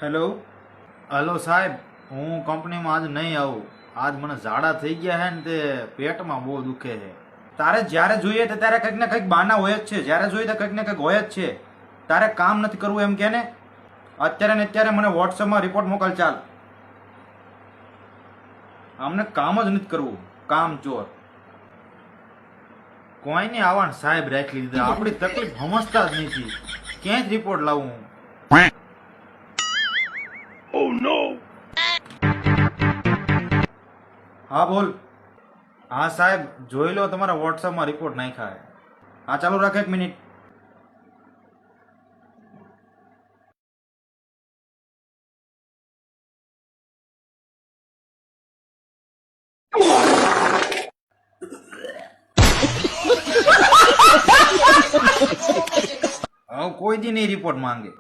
Hello hello સાહેબ, હું કંપનીમાં આજ નહીં આવું. આજ મને ઝાડા થઈ ગયા છે ને તે પેટમાં બહુ દુખે છે. તારે જ્યારે જોઈએ તો ત્યારે કંઈક ને કંઈક બહાના હોય જ છે. જ્યારે જોઈએ તો કંઈક ને કંઈક હોય જ છે. તારે કામ નથી કરવું એમ કે ને? અત્યારે ને અત્યારે મને વોટ્સઅપમાં રિપોર્ટ મોકલ. ચાલ, અમને કામ જ નથી કરવું. કામ ચોર કોઈ નહીં આવવાનું. સાહેબ રાખી લીધા. આપણી તકલીફ સમજતા જ નથી. ક્યાંય જ રિપોર્ટ લાવું હું? હા બોલ. હા સાહેબ, જોઈ લો, તમારા વોટ્સઅપમાં રિપોર્ટ નાખ્યા છે. હા ચાલુ રાખ, 1 મિનિટ. હવે કોઈ દી નહીં રિપોર્ટ માંગે.